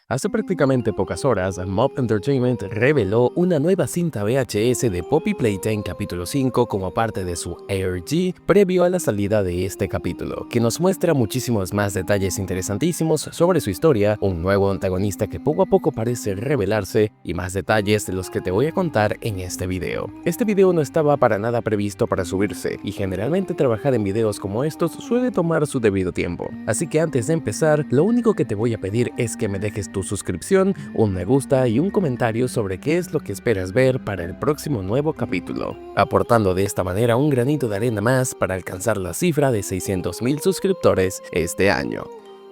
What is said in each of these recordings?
Hace prácticamente pocas horas, Mob Entertainment reveló una nueva cinta VHS de Poppy Playtime capítulo 5 como parte de su ARG previo a la salida de este capítulo, que nos muestra muchísimos más detalles interesantísimos sobre su historia, un nuevo antagonista que poco a poco parece revelarse y más detalles de los que te voy a contar en este video. Este video no estaba para nada previsto para subirse y generalmente trabajar en videos como estos suele tomar su debido tiempo, así que antes de empezar, lo único que te voy a pedir es que me dejes tu suscripción, un me gusta y un comentario sobre qué es lo que esperas ver para el próximo nuevo capítulo, aportando de esta manera un granito de arena más para alcanzar la cifra de 600,000 suscriptores este año.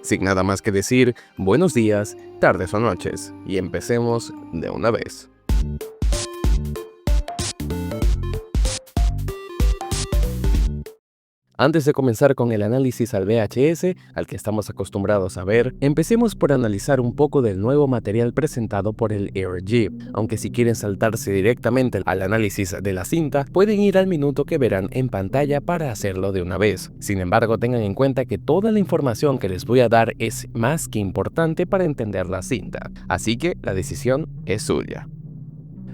Sin nada más que decir, buenos días, tardes o noches, y empecemos de una vez. Antes de comenzar con el análisis al VHS, al que estamos acostumbrados a ver, empecemos por analizar un poco del nuevo material presentado por el ARG, aunque si quieren saltarse directamente al análisis de la cinta, pueden ir al minuto que verán en pantalla para hacerlo de una vez. Sin embargo, tengan en cuenta que toda la información que les voy a dar es más que importante para entender la cinta, así que la decisión es suya.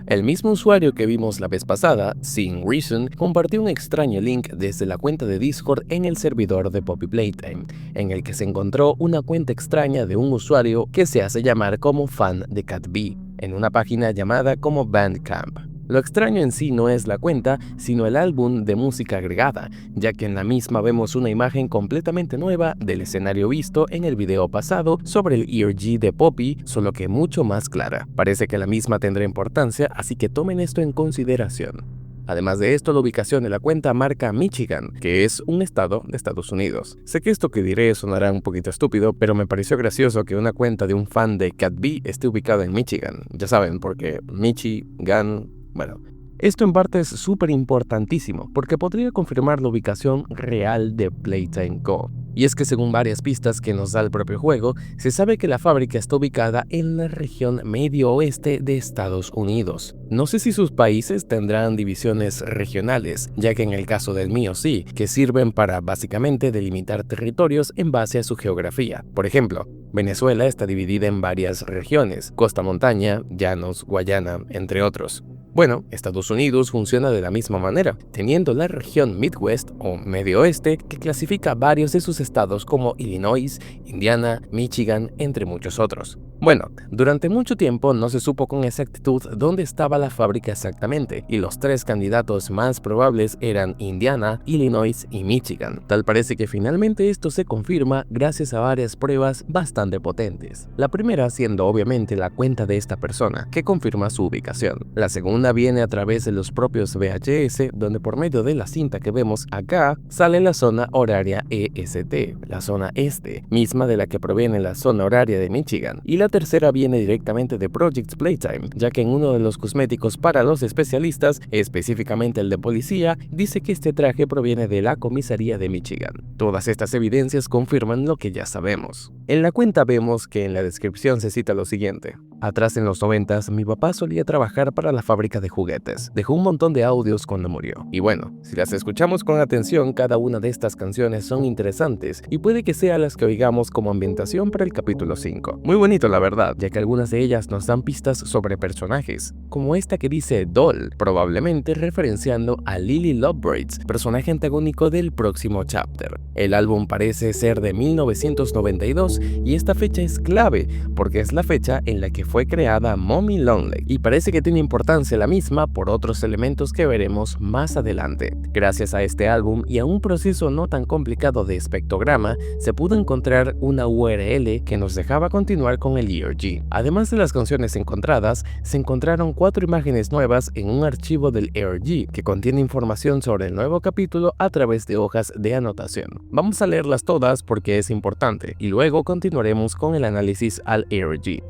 El mismo usuario que vimos la vez pasada, Seeing Reason, compartió un extraño link desde la cuenta de Discord en el servidor de Poppy Playtime, en el que se encontró una cuenta extraña de un usuario que se hace llamar como fan de Cat B, en una página llamada como Bandcamp. Lo extraño en sí no es la cuenta, sino el álbum de música agregada, ya que en la misma vemos una imagen completamente nueva del escenario visto en el video pasado sobre el ARG de Poppy, solo que mucho más clara. Parece que la misma tendrá importancia, así que tomen esto en consideración. Además de esto, la ubicación de la cuenta marca Michigan, que es un estado de Estados Unidos. Sé que esto que diré sonará un poquito estúpido, pero me pareció gracioso que una cuenta de un fan de Cat B esté ubicada en Michigan. Ya saben, porque Michigan... Bueno, esto en parte es súper importantísimo porque podría confirmar la ubicación real de Playtime Co. Y es que según varias pistas que nos da el propio juego, se sabe que la fábrica está ubicada en la región medio oeste de Estados Unidos. No sé si sus países tendrán divisiones regionales, ya que en el caso del mío sí, que sirven para básicamente delimitar territorios en base a su geografía. Por ejemplo, Venezuela está dividida en varias regiones, costa montaña, llanos, Guayana, entre otros. Bueno, Estados Unidos funciona de la misma manera, teniendo la región Midwest o Medio Oeste que clasifica varios de sus estados como Illinois, Indiana, Michigan, entre muchos otros. Bueno, durante mucho tiempo no se supo con exactitud dónde estaba la fábrica exactamente, y los tres candidatos más probables eran Indiana, Illinois y Michigan. Tal parece que finalmente esto se confirma gracias a varias pruebas bastante potentes. La primera siendo obviamente la cuenta de esta persona, que confirma su ubicación. La segunda viene a través de los propios VHS, donde por medio de la cinta que vemos acá, sale la zona horaria EST, la zona este, misma de la que proviene la zona horaria de Michigan. Y la tercera viene directamente de Project Playtime, ya que en uno de los cosméticos para los especialistas, específicamente el de policía, dice que este traje proviene de la comisaría de Michigan. Todas estas evidencias confirman lo que ya sabemos. En la cuenta vemos que en la descripción se cita lo siguiente: atrás en los 90s, mi papá solía trabajar para la fábrica de juguetes. Dejó un montón de audios cuando murió. Y bueno, si las escuchamos con atención, cada una de estas canciones son interesantes y puede que sea las que oigamos como ambientación para el capítulo 5. Muy bonito la verdad, ya que algunas de ellas nos dan pistas sobre personajes, como esta que dice Doll, probablemente referenciando a Lily Lovebirds, personaje antagónico del próximo chapter. El álbum parece ser de 1992 y esta fecha es clave porque es la fecha en la que fue creada Mommy Longley y parece que tiene importancia la misma por otros elementos que veremos más adelante. Gracias a este álbum y a un proceso no tan complicado de espectrograma, se pudo encontrar una URL que nos dejaba continuar con el ARG. Además de las canciones encontradas, se encontraron 4 imágenes nuevas en un archivo del ARG que contiene información sobre el nuevo capítulo a través de hojas de anotación. Vamos a leerlas todas porque es importante y luego continuaremos con el análisis al ARG.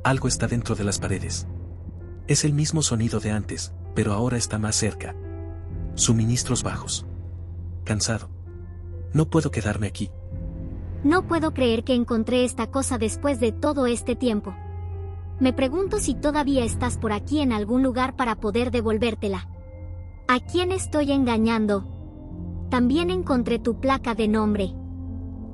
Algo está dentro de las paredes. Es el mismo sonido de antes, pero ahora está más cerca. Suministros bajos. Cansado. No puedo quedarme aquí. No puedo creer que encontré esta cosa después de todo este tiempo. Me pregunto si todavía estás por aquí en algún lugar para poder devolvértela. ¿A quién estoy engañando? También encontré tu placa de nombre.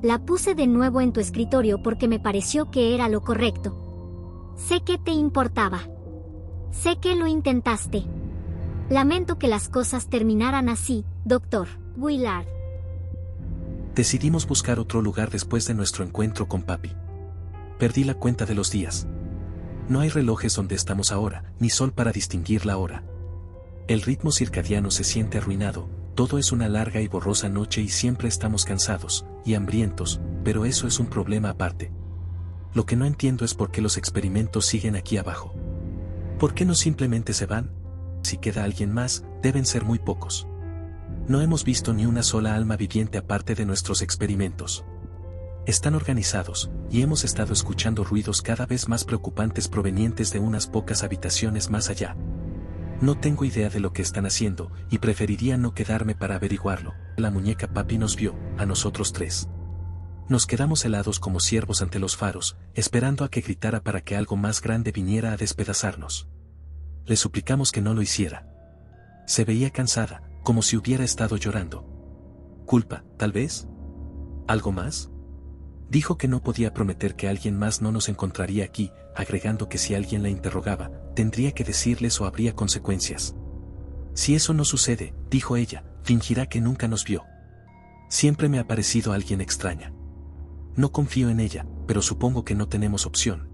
La puse de nuevo en tu escritorio porque me pareció que era lo correcto. Sé que te importaba. Sé que lo intentaste. Lamento que las cosas terminaran así, Dr. Willard. Decidimos buscar otro lugar después de nuestro encuentro con papi. Perdí la cuenta de los días. No hay relojes donde estamos ahora, ni sol para distinguir la hora. El ritmo circadiano se siente arruinado, todo es una larga y borrosa noche y siempre estamos cansados y hambrientos, pero eso es un problema aparte. Lo que no entiendo es por qué los experimentos siguen aquí abajo. ¿Por qué no simplemente se van? Si queda alguien más, deben ser muy pocos. No hemos visto ni una sola alma viviente aparte de nuestros experimentos. Están organizados, y hemos estado escuchando ruidos cada vez más preocupantes provenientes de unas pocas habitaciones más allá. No tengo idea de lo que están haciendo, y preferiría no quedarme para averiguarlo. La muñeca papi nos vio, a nosotros tres. Nos quedamos helados como ciervos ante los faros, esperando a que gritara para que algo más grande viniera a despedazarnos. Le suplicamos que no lo hiciera. Se veía cansada, como si hubiera estado llorando. ¿Culpa, tal vez? ¿Algo más? Dijo que no podía prometer que alguien más no nos encontraría aquí, agregando que si alguien la interrogaba, tendría que decirles o habría consecuencias. Si eso no sucede, dijo ella, fingirá que nunca nos vio. Siempre me ha parecido alguien extraña. No confío en ella, pero supongo que no tenemos opción.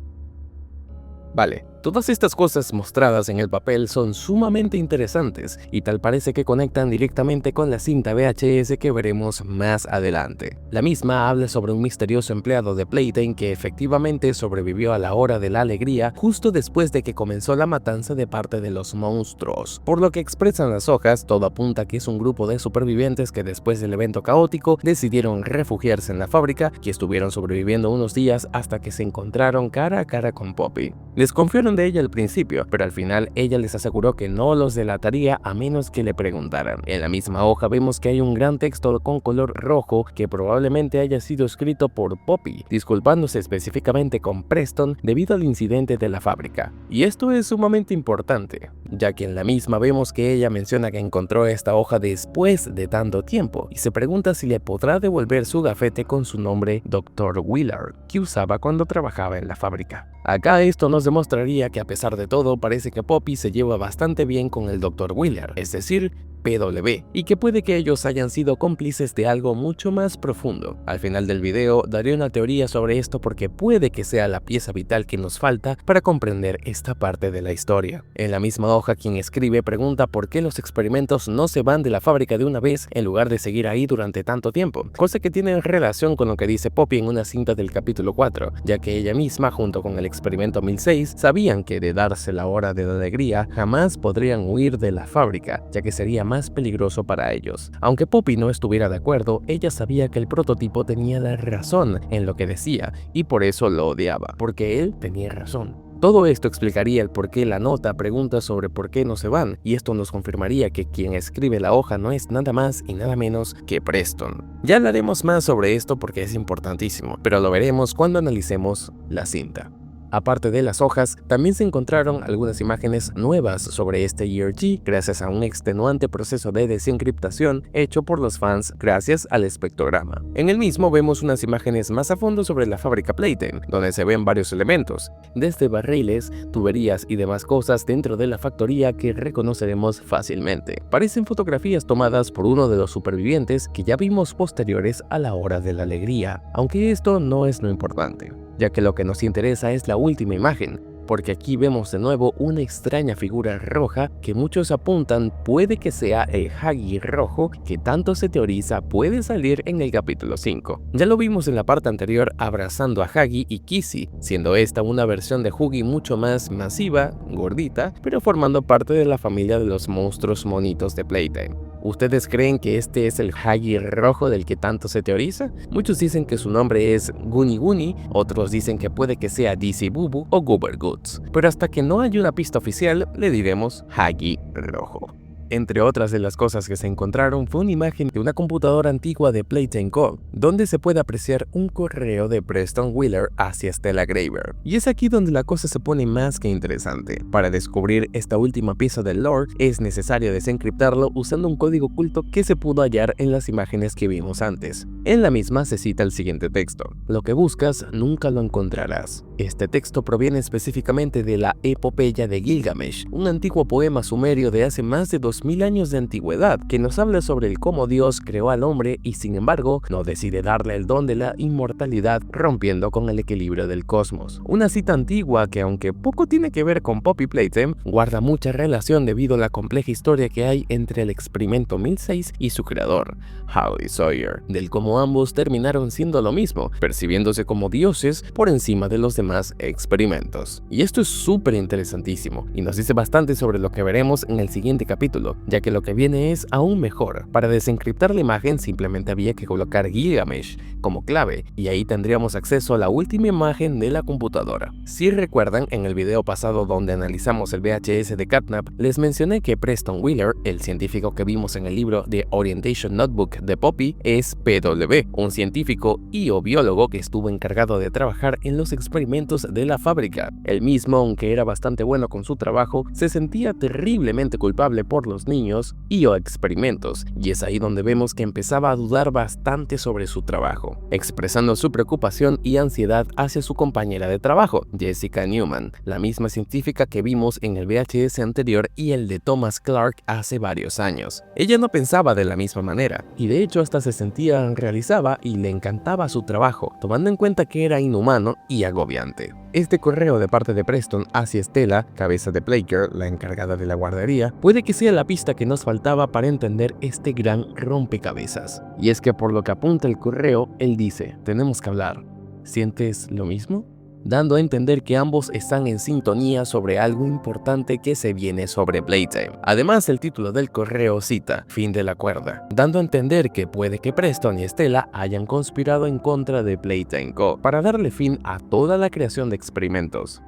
Vale, todas estas cosas mostradas en el papel son sumamente interesantes y tal parece que conectan directamente con la cinta VHS que veremos más adelante. La misma habla sobre un misterioso empleado de Playtime que efectivamente sobrevivió a la hora de la alegría justo después de que comenzó la matanza de parte de los monstruos. Por lo que expresan las hojas, todo apunta a que es un grupo de supervivientes que después del evento caótico decidieron refugiarse en la fábrica y estuvieron sobreviviendo unos días hasta que se encontraron cara a cara con Poppy. Desconfiaron de ella al principio, pero al final ella les aseguró que no los delataría a menos que le preguntaran. En la misma hoja vemos que hay un gran texto con color rojo que probablemente haya sido escrito por Poppy, disculpándose específicamente con Preston debido al incidente de la fábrica. Y esto es sumamente importante, ya que en la misma vemos que ella menciona que encontró esta hoja después de tanto tiempo y se pregunta si le podrá devolver su gafete con su nombre Dr. Willard, que usaba cuando trabajaba en la fábrica. Acá esto nos demostraría que a pesar de todo parece que Poppy se lleva bastante bien con el Dr. Willard, es decir, PW, y que puede que ellos hayan sido cómplices de algo mucho más profundo. Al final del video daré una teoría sobre esto porque puede que sea la pieza vital que nos falta para comprender esta parte de la historia. En la misma hoja quien escribe pregunta por qué los experimentos no se van de la fábrica de una vez en lugar de seguir ahí durante tanto tiempo, cosa que tiene relación con lo que dice Poppy en una cinta del capítulo 4, ya que ella misma junto con el experimento 1006 sabían que de darse la hora de la alegría jamás podrían huir de la fábrica, ya que sería más peligroso para ellos. Aunque Poppy no estuviera de acuerdo, ella sabía que el prototipo tenía la razón en lo que decía y por eso lo odiaba, porque él tenía razón. Todo esto explicaría el por qué la nota pregunta sobre por qué no se van, y esto nos confirmaría que quien escribe la hoja no es nada más y nada menos que Preston. Ya hablaremos más sobre esto porque es importantísimo, pero lo veremos cuando analicemos la cinta. Aparte de las hojas, también se encontraron algunas imágenes nuevas sobre este ERG gracias a un extenuante proceso de desencriptación hecho por los fans gracias al espectrograma. En el mismo vemos unas imágenes más a fondo sobre la fábrica Playtime, donde se ven varios elementos, desde barriles, tuberías y demás cosas dentro de la factoría que reconoceremos fácilmente. Parecen fotografías tomadas por uno de los supervivientes que ya vimos posteriores a la hora de la alegría, aunque esto no es lo importante, ya que lo que nos interesa es la última imagen, porque aquí vemos de nuevo una extraña figura roja que muchos apuntan puede que sea el Huggy rojo que tanto se teoriza puede salir en el capítulo 5. Ya lo vimos en la parte anterior abrazando a Huggy y Kissy, siendo esta una versión de Huggy mucho más masiva, gordita, pero formando parte de la familia de los monstruos monitos de Playtime. ¿Ustedes creen que este es el Huggy rojo del que tanto se teoriza? Muchos dicen que su nombre es Goonie Goonie, otros dicen que puede que sea DC Boo Boo o Goober Goods, pero hasta que no haya una pista oficial le diremos Huggy rojo. Entre otras de las cosas que se encontraron fue una imagen de una computadora antigua de Playtime Co., donde se puede apreciar un correo de Preston Wheeler hacia Stella Graver. Y es aquí donde la cosa se pone más que interesante. Para descubrir esta última pieza del lore, es necesario desencriptarlo usando un código oculto que se pudo hallar en las imágenes que vimos antes. En la misma se cita el siguiente texto: lo que buscas nunca lo encontrarás. Este texto proviene específicamente de la Epopeya de Gilgamesh, un antiguo poema sumerio de hace más de 2000 años de antigüedad, que nos habla sobre el cómo Dios creó al hombre y sin embargo no decide darle el don de la inmortalidad, rompiendo con el equilibrio del cosmos. Una cita antigua que, aunque poco tiene que ver con Poppy Playtime, guarda mucha relación debido a la compleja historia que hay entre el experimento 1006 y su creador, Howdy Sawyer, del cómo ambos terminaron siendo lo mismo, percibiéndose como dioses por encima de los demás experimentos. Y esto es súper interesantísimo y nos dice bastante sobre lo que veremos en el siguiente capítulo, ya que lo que viene es aún mejor. Para desencriptar la imagen simplemente había que colocar Gilgamesh como clave y ahí tendríamos acceso a la última imagen de la computadora. Si recuerdan, en el video pasado donde analizamos el VHS de Catnap, les mencioné que Preston Wheeler, el científico que vimos en el libro The Orientation Notebook de Poppy, es PW, un científico y o biólogo que estuvo encargado de trabajar en los experimentos de la fábrica. Él mismo, aunque era bastante bueno con su trabajo, se sentía terriblemente culpable por los niños y o experimentos, y es ahí donde vemos que empezaba a dudar bastante sobre su trabajo, expresando su preocupación y ansiedad hacia su compañera de trabajo, Jessica Newman, la misma científica que vimos en el VHS anterior y el de Thomas Clark hace varios años. Ella no pensaba de la misma manera, y de hecho hasta se sentía realizada y le encantaba su trabajo, tomando en cuenta que era inhumano y agobiante. Este correo de parte de Preston hacia Stella, cabeza de Playcare, la encargada de la guardería, puede que sea la pista que nos faltaba para entender este gran rompecabezas. Y es que por lo que apunta el correo, él dice: tenemos que hablar. ¿Sientes lo mismo? Dando a entender que ambos están en sintonía sobre algo importante que se viene sobre Playtime. Además, el título del correo cita fin de la cuerda, dando a entender que puede que Preston y Stella hayan conspirado en contra de Playtime Co. para darle fin a toda la creación de experimentos.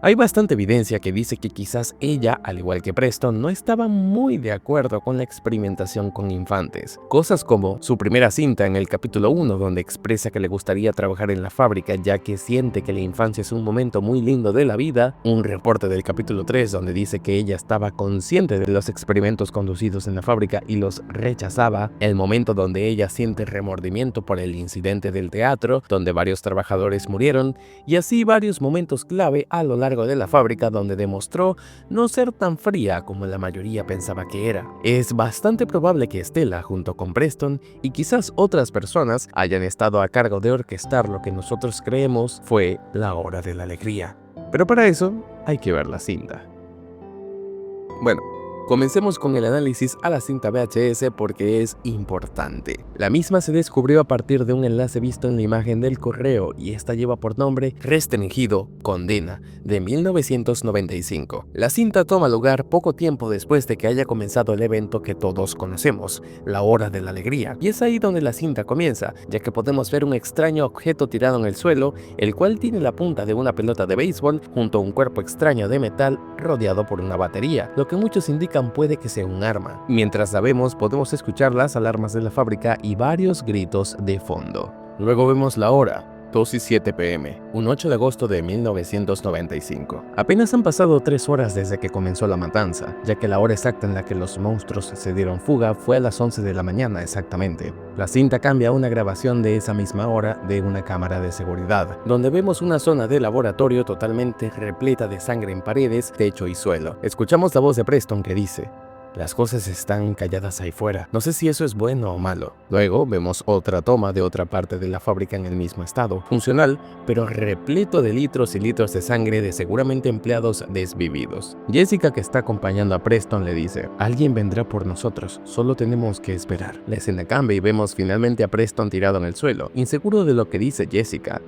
Hay bastante evidencia que dice que quizás ella, al igual que Preston, no estaba muy de acuerdo con la experimentación con infantes. Cosas como su primera cinta en el capítulo 1, donde expresa que le gustaría trabajar en la fábrica ya que siente que la infancia es un momento muy lindo de la vida, un reporte del capítulo 3 donde dice que ella estaba consciente de los experimentos conducidos en la fábrica y los rechazaba, el momento donde ella siente remordimiento por el incidente del teatro, donde varios trabajadores murieron, y así varios momentos clave a lo largo de la fábrica donde demostró no ser tan fría como la mayoría pensaba que era. Es bastante probable que Stella, junto con Preston y quizás otras personas, hayan estado a cargo de orquestar lo que nosotros creemos fue la hora de la alegría. Pero para eso hay que ver la cinta. Bueno, comencemos con el análisis a la cinta VHS porque es importante. La misma se descubrió a partir de un enlace visto en la imagen del correo y esta lleva por nombre Restringido, Condena, de 1995. La cinta toma lugar poco tiempo después de que haya comenzado el evento que todos conocemos, la hora de la alegría, y es ahí donde la cinta comienza, ya que podemos ver un extraño objeto tirado en el suelo, el cual tiene la punta de una pelota de béisbol junto a un cuerpo extraño de metal rodeado por una batería, lo que muchos indican puede que sea un arma. Mientras la vemos, podemos escuchar las alarmas de la fábrica y varios gritos de fondo. Luego vemos la hora, 2:07 p.m., un 8 de agosto de 1995. Apenas han pasado 3 horas desde que comenzó la matanza, ya que la hora exacta en la que los monstruos se dieron fuga fue a las 11 de la mañana exactamente. La cinta cambia a una grabación de esa misma hora de una cámara de seguridad, donde vemos una zona de laboratorio totalmente repleta de sangre en paredes, techo y suelo. Escuchamos la voz de Preston que dice: las cosas están calladas ahí fuera. No sé si eso es bueno o malo. Luego vemos otra toma de otra parte de la fábrica en el mismo estado, funcional, pero repleto de litros y litros de sangre de seguramente empleados desvividos. Jessica, que está acompañando a Preston, le dice: alguien vendrá por nosotros, solo tenemos que esperar. La escena cambia y vemos finalmente a Preston tirado en el suelo, inseguro de lo que dice Jessica.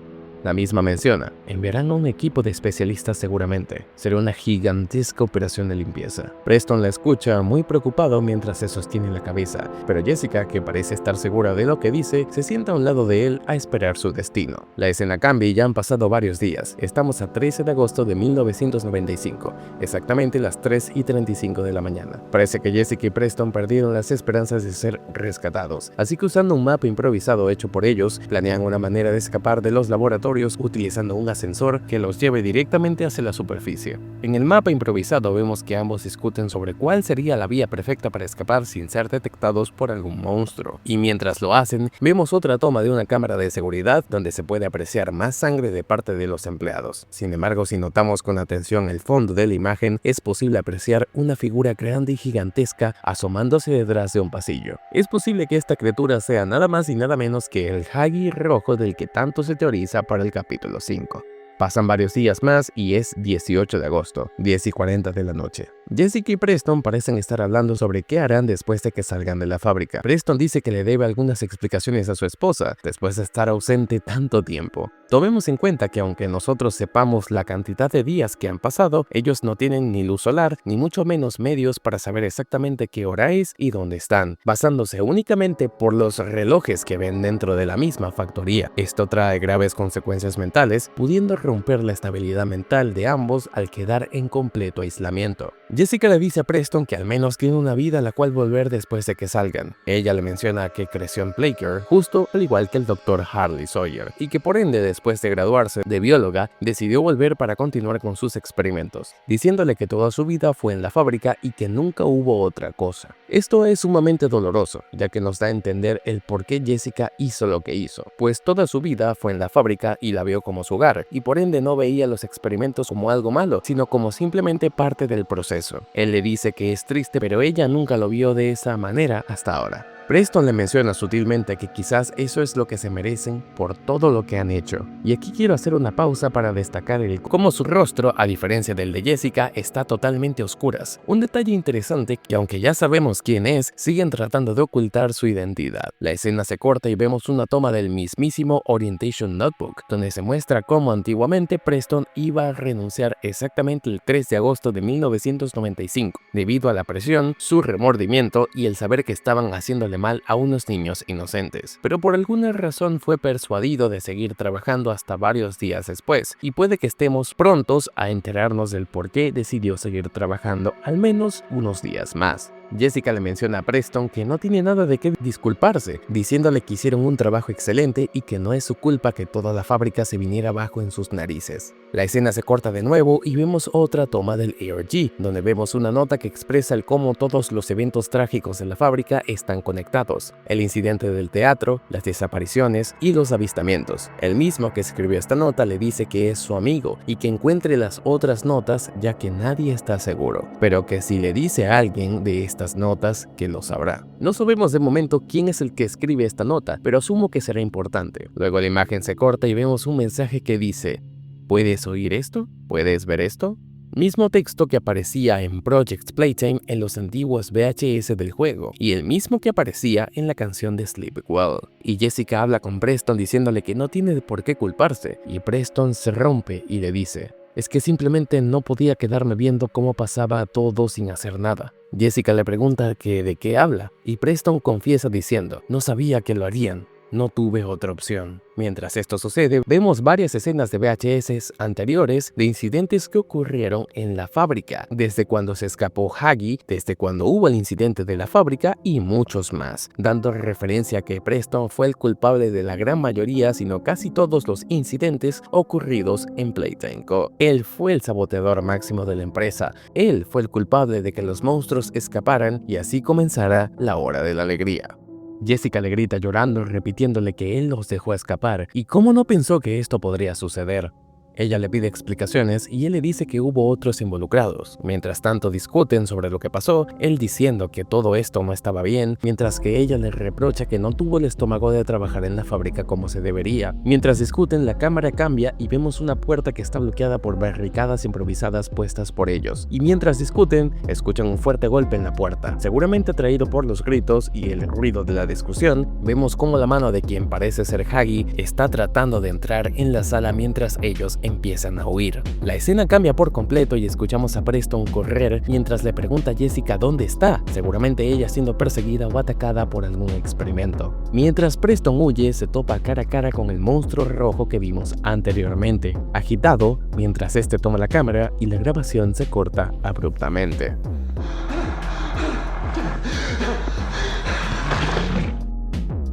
La misma menciona, enviarán a un equipo de especialistas seguramente. Será una gigantesca operación de limpieza. Preston la escucha muy preocupado mientras se sostiene la cabeza, pero Jessica, que parece estar segura de lo que dice, se sienta a un lado de él a esperar su destino. La escena cambia y ya han pasado varios días. Estamos a 13 de agosto de 1995, exactamente las 3:35 de la mañana. Parece que Jessica y Preston perdieron las esperanzas de ser rescatados, así que usando un mapa improvisado hecho por ellos, planean una manera de escapar de los laboratorios utilizando un ascensor que los lleve directamente hacia la superficie. En el mapa improvisado vemos que ambos discuten sobre cuál sería la vía perfecta para escapar sin ser detectados por algún monstruo. Y mientras lo hacen, vemos otra toma de una cámara de seguridad donde se puede apreciar más sangre de parte de los empleados. Sin embargo, si notamos con atención el fondo de la imagen, es posible apreciar una figura grande y gigantesca asomándose detrás de un pasillo. Es posible que esta criatura sea nada más y nada menos que el Hagi rojo del que tanto se teoriza para el capítulo 5. Pasan varios días más y es 18 de agosto, 10:40 de la noche. Jessica y Preston parecen estar hablando sobre qué harán después de que salgan de la fábrica. Preston dice que le debe algunas explicaciones a su esposa después de estar ausente tanto tiempo. Tomemos en cuenta que aunque nosotros sepamos la cantidad de días que han pasado, ellos no tienen ni luz solar ni mucho menos medios para saber exactamente qué hora es y dónde están, basándose únicamente por los relojes que ven dentro de la misma factoría. Esto trae graves consecuencias mentales, pudiendo romper la estabilidad mental de ambos al quedar en completo aislamiento. Jessica le dice a Preston que al menos tiene una vida a la cual volver después de que salgan. Ella le menciona que creció en Plaker, justo al igual que el Dr. Harley Sawyer, y que por ende después de graduarse de bióloga, decidió volver para continuar con sus experimentos, diciéndole que toda su vida fue en la fábrica y que nunca hubo otra cosa. Esto es sumamente doloroso, ya que nos da a entender el por qué Jessica hizo lo que hizo, pues toda su vida fue en la fábrica y la vio como su hogar, y por ende no veía los experimentos como algo malo, sino como simplemente parte del proceso. Él le dice que es triste, pero ella nunca lo vio de esa manera hasta ahora. Preston le menciona sutilmente que quizás eso es lo que se merecen por todo lo que han hecho. Y aquí quiero hacer una pausa para destacar cómo su rostro, a diferencia del de Jessica, está totalmente a oscuras. Un detalle interesante que aunque ya sabemos quién es, siguen tratando de ocultar su identidad. La escena se corta y vemos una toma del mismísimo Orientation Notebook, donde se muestra cómo antiguamente Preston iba a renunciar exactamente el 3 de agosto de 1995, debido a la presión, su remordimiento y el saber que estaban haciéndole mal a unos niños inocentes, pero por alguna razón fue persuadido de seguir trabajando hasta varios días después, y puede que estemos prontos a enterarnos del por qué decidió seguir trabajando al menos unos días más. Jessica le menciona a Preston que no tiene nada de qué disculparse, diciéndole que hicieron un trabajo excelente y que no es su culpa que toda la fábrica se viniera abajo en sus narices. La escena se corta de nuevo y vemos otra toma del ARG, donde vemos una nota que expresa el cómo todos los eventos trágicos en la fábrica están conectados. El incidente del teatro, las desapariciones y los avistamientos. El mismo que escribió esta nota le dice que es su amigo y que encuentre las otras notas ya que nadie está seguro, pero que si le dice a alguien de estas notas, que lo sabrá. No sabemos de momento quién es el que escribe esta nota, pero asumo que será importante. Luego la imagen se corta y vemos un mensaje que dice: ¿puedes oír esto? ¿Puedes ver esto? Mismo texto que aparecía en Project Playtime en los antiguos VHS del juego, y el mismo que aparecía en la canción de Sleep Well. Y Jessica habla con Preston diciéndole que no tiene por qué culparse, y Preston se rompe y le dice: es que simplemente no podía quedarme viendo cómo pasaba todo sin hacer nada. Jessica le pregunta que de qué habla, y Preston confiesa diciendo: no sabía que lo harían. No tuve otra opción. Mientras esto sucede, vemos varias escenas de VHS anteriores de incidentes que ocurrieron en la fábrica, desde cuando se escapó Hagi, desde cuando hubo el incidente de la fábrica y muchos más, dando referencia a que Preston fue el culpable de la gran mayoría, sino casi todos los incidentes ocurridos en Playtime Co. Él fue el saboteador máximo de la empresa, él fue el culpable de que los monstruos escaparan y así comenzara la hora de la alegría. Jessica le grita llorando, repitiéndole que él los dejó escapar, y cómo no pensó que esto podría suceder. Ella le pide explicaciones y él le dice que hubo otros involucrados. Mientras tanto discuten sobre lo que pasó, él diciendo que todo esto no estaba bien, mientras que ella le reprocha que no tuvo el estómago de trabajar en la fábrica como se debería. Mientras discuten, la cámara cambia y vemos una puerta que está bloqueada por barricadas improvisadas puestas por ellos. Y mientras discuten, escuchan un fuerte golpe en la puerta. Seguramente atraído por los gritos y el ruido de la discusión, vemos cómo la mano de quien parece ser Hagi está tratando de entrar en la sala mientras ellos empiezan a huir. La escena cambia por completo y escuchamos a Preston correr mientras le pregunta a Jessica dónde está, seguramente ella siendo perseguida o atacada por algún experimento. Mientras Preston huye, se topa cara a cara con el monstruo rojo que vimos anteriormente, agitado mientras este toma la cámara y la grabación se corta abruptamente.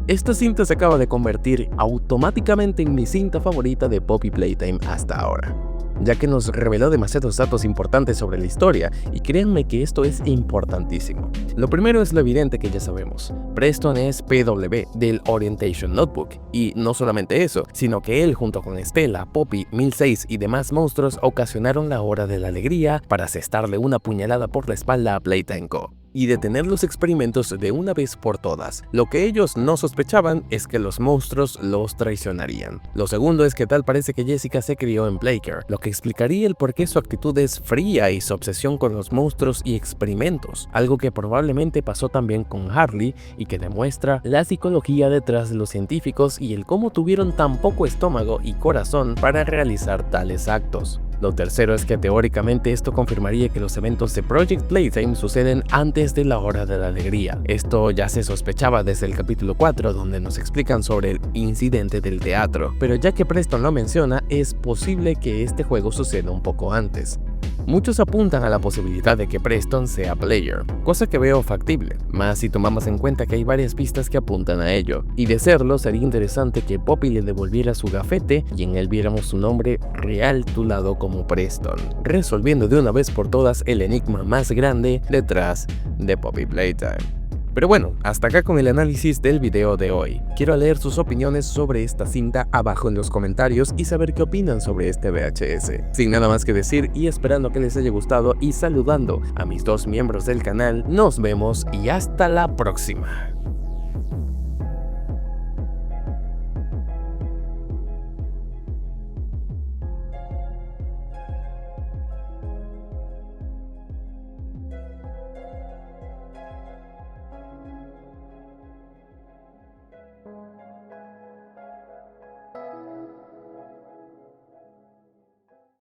Esta cinta se acaba de convertir automáticamente en mi cinta favorita de Poppy Playtime hasta ahora, ya que nos reveló demasiados datos importantes sobre la historia, y créanme que esto es importantísimo. Lo primero es lo evidente que ya sabemos. Preston es PW del Orientation Notebook, y no solamente eso, sino que él junto con Stella, Poppy, 1006 y demás monstruos ocasionaron la hora de la alegría para asestarle una puñalada por la espalda a Playtime Co. y detener los experimentos de una vez por todas. Lo que ellos no sospechaban es que los monstruos los traicionarían. Lo segundo es que tal parece que Jessica se crió en Playcare, lo que explicaría el por qué su actitud es fría y su obsesión con los monstruos y experimentos, algo que probablemente pasó también con Harley y que demuestra la psicología detrás de los científicos y el cómo tuvieron tan poco estómago y corazón para realizar tales actos. Lo tercero es que teóricamente esto confirmaría que los eventos de Project Playtime suceden antes de la hora de la alegría. Esto ya se sospechaba desde el capítulo 4, donde nos explican sobre el incidente del teatro, pero ya que Preston lo menciona, es posible que este juego suceda un poco antes. Muchos apuntan a la posibilidad de que Preston sea player, cosa que veo factible, más si tomamos en cuenta que hay varias pistas que apuntan a ello, y de serlo sería interesante que Poppy le devolviera su gafete y en él viéramos su nombre real titulado como Preston, resolviendo de una vez por todas el enigma más grande detrás de Poppy Playtime. Pero bueno, hasta acá con el análisis del video de hoy. Quiero leer sus opiniones sobre esta cinta abajo en los comentarios y saber qué opinan sobre este VHS. Sin nada más que decir y esperando que les haya gustado y saludando a mis dos miembros del canal, nos vemos y hasta la próxima.